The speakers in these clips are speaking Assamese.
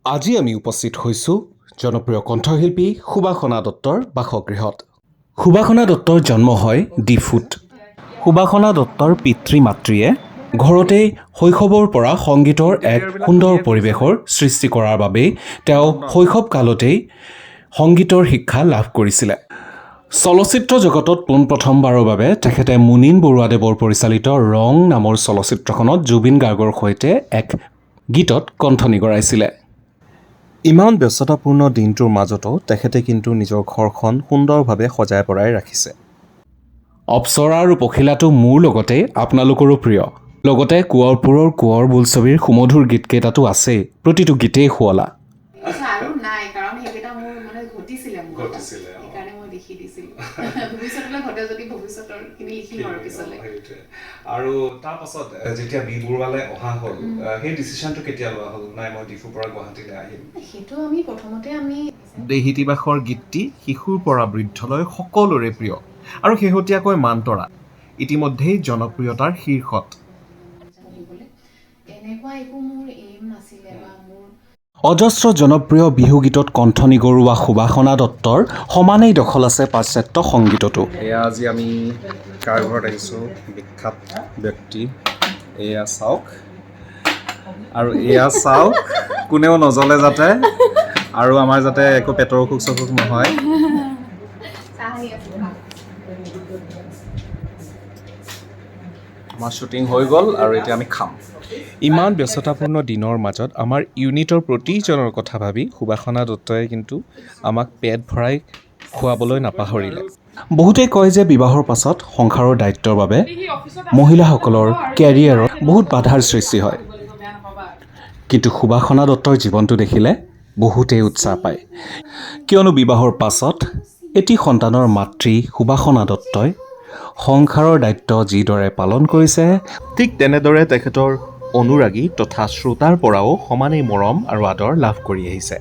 আজি আমি উপস্থিত হৈছোঁ জনপ্ৰিয় কণ্ঠশিল্পী সুবাসনা দত্তৰ বাসগৃহত। সুবাসনা দত্তৰ জন্ম হয় ডিফুত। সুবাসনা দত্তৰ পিতৃ মাতৃয়ে ঘৰতেই শৈশৱৰ পৰা সংগীতৰ এক সুন্দৰ পৰিৱেশৰ সৃষ্টি কৰাৰ বাবেই তেওঁ শৈশৱ কালতেই সংগীতৰ শিক্ষা লাভ কৰিছিলে। চলচ্চিত্ৰ জগতত পোনপ্ৰথমবাৰৰ বাবে তেখেতে মুনীন বৰুৱাদেৱৰ পৰিচালিত ৰং নামৰ চলচ্চিত্ৰখনত জুবিন গাৰ্গৰ সৈতে এক গীতত কণ্ঠনি কৰাইছিলে। ইমান ব্যস্ততাপূৰ্ণ দিনটোৰ মাজতো তেখেতে কিন্তু নিজৰ ঘৰখন সুন্দৰভাৱে সজাই পৰাই ৰাখিছে। অপ্সৰা আৰু পখিলাটো মোৰ লগতে আপোনালোকৰো প্ৰিয়। লগতে কোঁৱৰপুৰৰ কোঁৱৰ বোলছবিৰ সুমধুৰ গীতকেইটাতো আছেই, প্ৰতিটো গীতেই শুৱলা। আৰু তাৰ পাছত যেতিয়া বিবৰুৱালে অহা হ'ল, সেই ডিচিশ্যনটো কেতিয়া লোৱা হ'ল? নাই, মই ডিফুৰ পৰা গুৱাহাটীলৈ আহিম। সেইটো আমি প্ৰথমতে দেহিতিবাসৰ গীতটি শিশুৰ পৰা বৃদ্ধলৈ সকলোৰে প্ৰিয় আৰু শেহতীয়াকৈ মান্তৰা ইতিমধ্যেই জনপ্ৰিয়তাৰ শীৰ্ষত। অজস্ৰ জনপ্ৰিয় বিহু গীতত কণ্ঠনি গৰুৱা সুবাসনা দত্তৰ সমানেই দখল আছে পাশ্চাত্য সংগীততো। এয়া আজি আমি কাৰ ঘৰত আহিছোঁ, বিখ্যাত ব্যক্তি। এয়া চাওক আৰু এয়া চাওক, কোনেও নজ্বলে যাতে, আৰু আমাৰ যাতে একো পেটৰ অসুখ চসুখ নহয়। আমাৰ শ্বুটিং হৈ গ'ল আৰু এতিয়া আমি খাম। ইমান ব্যস্ততাপূৰ্ণ দিনৰ মাজত আমাৰ ইউনিটৰ প্ৰতিজনৰ কথা ভাবি সুবাসনা দত্তই কিন্তু আমাক পেট ভৰাই খুৱাবলৈ নাপাহৰিলে। বহুতেই কয় যে বিবাহৰ পাছত সংসাৰৰ দায়িত্বৰ বাবে মহিলাসকলৰ কেৰিয়াৰত বহুত বাধাৰ সৃষ্টি হয়, কিন্তু সুবাসনা দত্তৰ জীৱনটো দেখিলে বহুতেই উৎসাহ পায়। কিয়নো বিবাহৰ পাছত এটি সন্তানৰ মাতৃ সুবাসনা দত্তই সংসাৰৰ দায়িত্ব যিদৰে পালন কৰিছে, ঠিক তেনেদৰে তেখেতৰ অনুৰাগী তথা শ্ৰোতাৰ পৰাও সমানেই মৰম আৰু আদৰ লাভ কৰি আহিছে।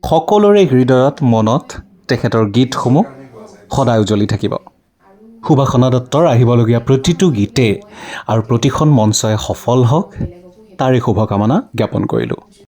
সকলোৰে হৃদয়ত মনত তেখেতৰ গীতসমূহ সদায় উজ্বলি থাকিব। সুবাসনা দত্তৰ আহিবলগীয়া প্ৰতিটো গীতে আৰু প্ৰতিখন মঞ্চই সফল হওক, তাৰে শুভকামনা জ্ঞাপন কৰিলোঁ।